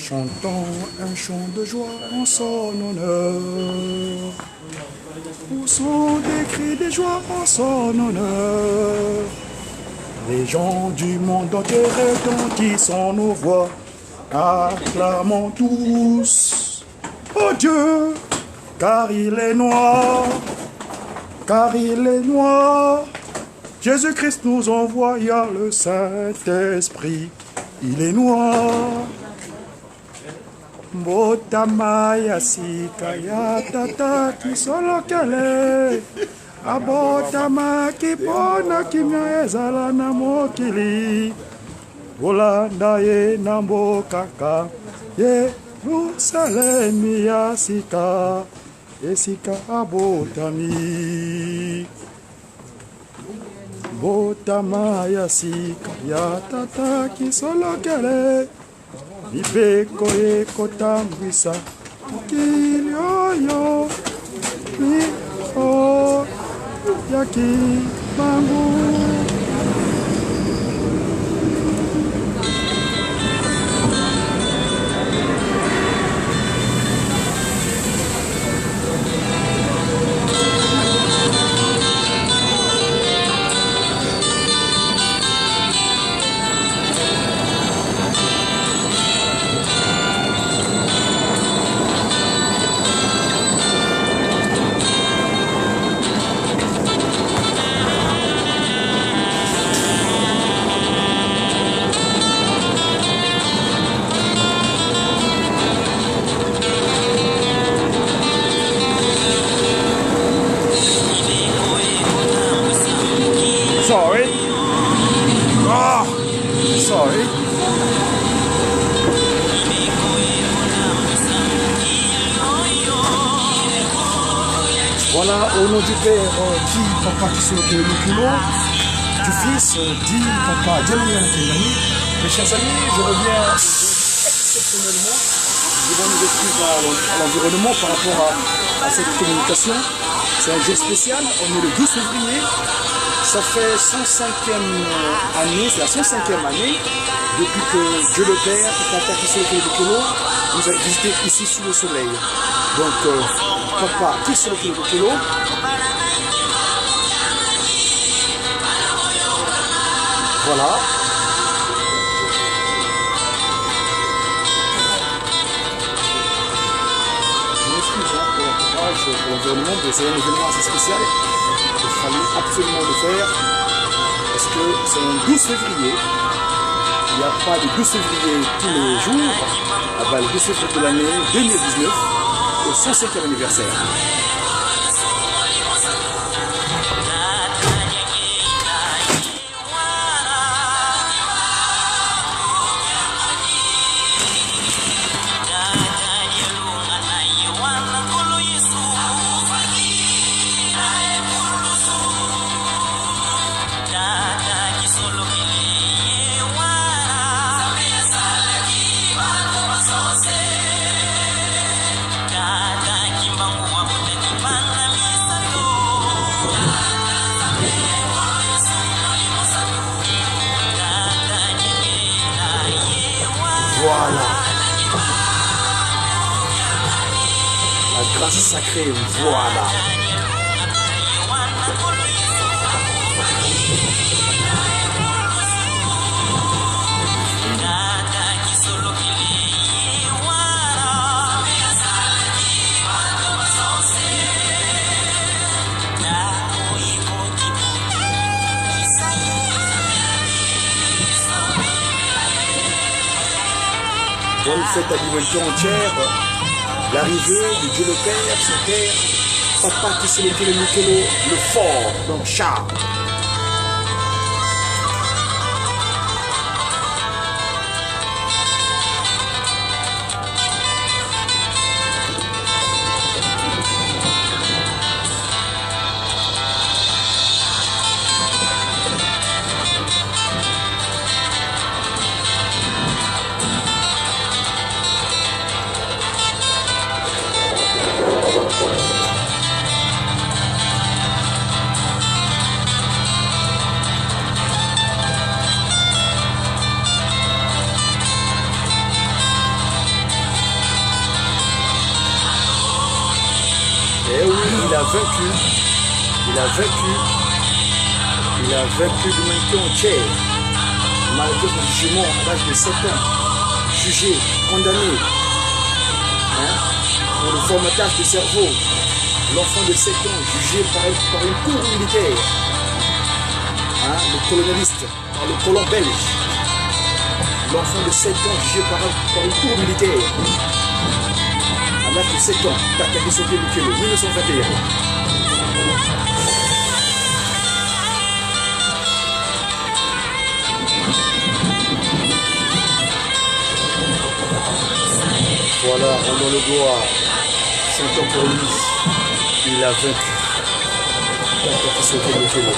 Chantons un chant de joie en son honneur. Poussons des cris de joie en son honneur. Les gens du monde entier retentissent nos voix. Acclamons tous, oh Dieu, car il est noir, car il est noir. Jésus-Christ nous envoya le Saint-Esprit, il est noir. Botamaya sikaya tata kisolo kele. Abotama kipona kimya ezala na mokili. Bolanda ye nambo kaka. Yerusalemi ya sika. Esika abotami. Botamaya sikaya tata kisolo kele. Ibeko ekotambwisa mokili oyo miko ya kibangu. Sorry. Oh, sorry. Voilà, au nom du Père, dit Papa qui se le culot, du Fils, dit Papa, mes chers amis, je reviens exceptionnellement. Nous devons nous excuser à l'environnement par rapport à cette communication. C'est un jour spécial, on est le 12 février. Ça fait 105e année, c'est la 105e année depuis que Dieu le Père, Papa qui le Kolo, nous a visité ici sous le soleil. Donc, Papa qui le Kolo. Voilà. Je m'excuse pour l'entourage, pour l'environnement, mais c'est un événement assez spécial. Il fallait absolument le faire parce que c'est un 12 février. Il n'y a pas de 12 février tous les jours. Ah ben, le 12 février de l'année 2019, au 105e anniversaire. Voilà. La grâce sacrée, voilà. Bonne fête à l'humanité entière, l'arrivée de Dieu le Père, son Père, Papa qui se le fort, donc Charles. a vaincu. Il a vaincu. Il a vaincu l'humanité entière. Malgré son jugement à l'âge de 7 ans. Jugé, condamné. Hein, pour le formatage de cerveau. L'enfant de 7 ans jugé par une cour militaire. Hein, le colonialiste, par le colon belge. L'enfant de 7 ans jugé par une cour militaire. À l'âge de 7 ans, Takaki Soke Mukele, 1921. Voilà, rendons le gloire. 5 ans pour lui. Il a vaincu. Takaki Soke Mukele.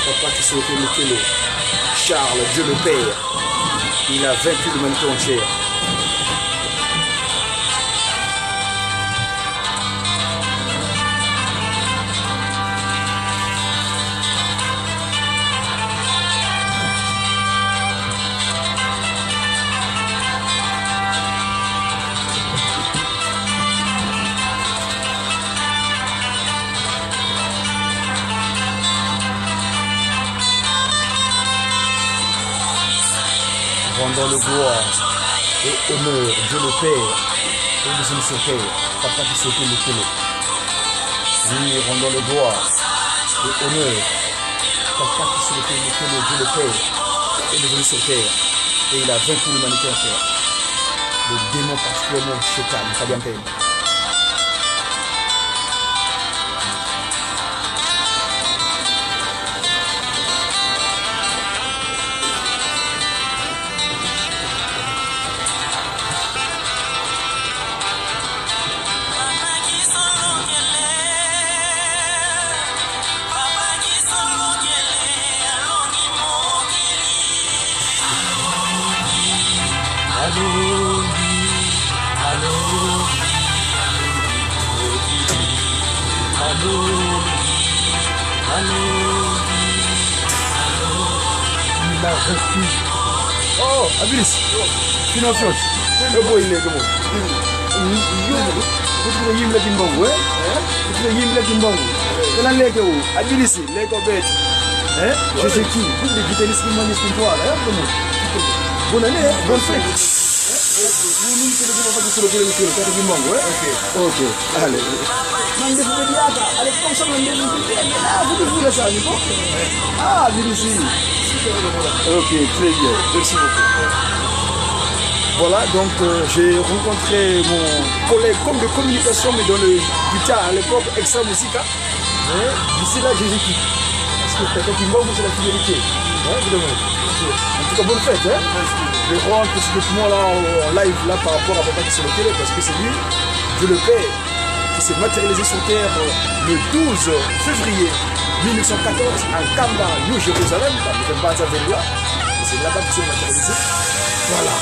Takaki Soke Mukele. Charles, Dieu le Père. Il a vaincu l'humanité entière. Rendons le gloire et honneur, Dieu le Père, et les hommes sur terre, Papa qui sautait le télé. Oui, rendons le gloire et honneur, Papa qui sautait le télé, Dieu le Père, et les hommes sur terre. Et il a vaincu l'humanité entière. Le démon particulièrement Chétan, Fabien Payne. Il a vaincu. Oh, Abilis, tu n'as fait pas. Le boy, il est comme ça. Vous avez la kimbangu, hein? Vous avez la kimbangu. Vous avez la kimbangu. Abilis, les cobettes. Hein? Je sais qui. Vous avez quitté les skimans, les skimtoiles, hein? Bonne année, hein? Bonne fête. Vous nous dites que vous avez fait le kimbangu, hein? Ok. Allez. Allez, comme ça, vous devez ça, ah, ici. Ok, très bien. Merci beaucoup. Voilà, donc j'ai rencontré mon collègue comme de communication, mais dans le guitare à l'époque, Extra Musica. D'ici là, j'ai quitté. Parce que quand il manque, c'est la fidélité. En tout cas, bonne fête. Hein? Je rentre spécifiquement là en live là, par rapport à Papa qui est sur le télé, parce que c'est lui, Dieu le Père, qui s'est matérialisé sur terre le 12 février 1914 à Kamba, New Jérusalem, dans le Bazavelia. C'est là-bas qu'il s'est matérialisé. Voilà.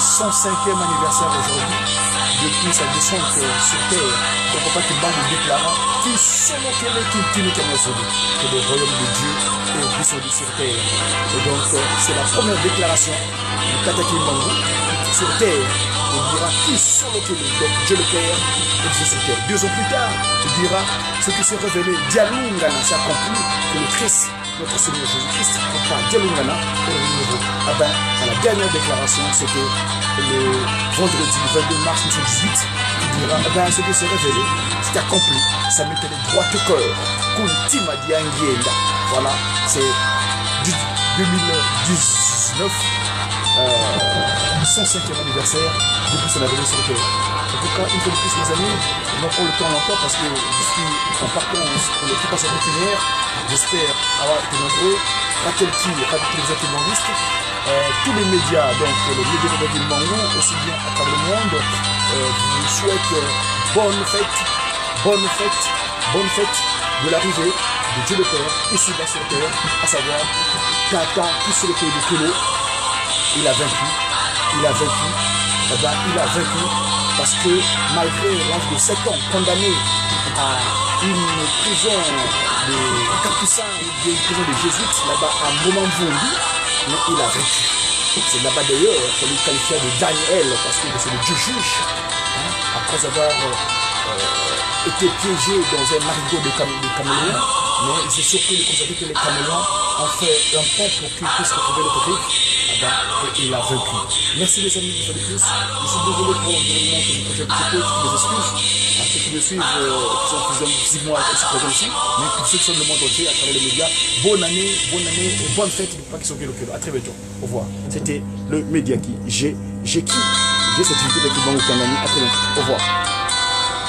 105e anniversaire aujourd'hui, depuis sa descente sur terre, le papa qui bat le déclarant qui solo qu'elle est qui que le royaume de Dieu est descendu sur terre. Et donc, c'est la première déclaration de Takaki Mbangu sur terre. On dira qui solo qu'elle est, donc Dieu le Père est descendu sur terre. 2 ans plus tard, il dira ce qui s'est révélé, Dialungana s'est accompli, que le Christ, notre Seigneur Jésus-Christ, par Dialungana est renouveau. Ah ben, à la dernière déclaration, c'était le vendredi 22 mars 1918, il dira, eh ben, ce qui s'est révélé, c'est accompli, ça mettait les droits au cœur, Kuntima Diangienda. Voilà, c'est 2019, 105e anniversaire depuis son arrivée sur le terrain. En tout cas, une fois de plus, mes amis, on prend le temps longtemps parce que je suis en partance pour le préparation routinière. J'espère avoir été nombreux. Raquel Ki, Radio Télévision Kimbanguiste, tous les médias, donc les médias de Kimbangu, aussi bien à travers le monde, vous souhaite bonne fête de l'arrivée de Dieu le Père, ici bas sur terre, à savoir Tata qui sur le pays de Kilo. Il a vaincu, eh ben, il a vaincu parce que malgré l'âge de 7 ans, condamné à une prison de capucins, une prison de jésuites, là-bas à Momamvungi, mais il a vaincu. C'est là-bas d'ailleurs qu'on lui qualifia de Daniel, parce que c'est le Dieu juge. Hein, après avoir été piégé dans un marigot de caméléons, mais il s'est surpris de constater que les caméléons ont fait un pont pour qu'il puisse retrouver le rive. Et il a vaincu. Merci les amis, une fois de plus. Je suis désolé pour l'environnement que je projette beaucoup, toutes les excuses à ceux qui me suivent, qui sont physiquement présents ici, mais pour ceux qui sont dans le monde entier, à travers les médias, bonne année et bonne fête de Pâques Sokelo Kelo. À très bientôt. Au revoir. C'était le Mediaki. J'ai cette invité de Kibango Kangani. À très bientôt. Au revoir.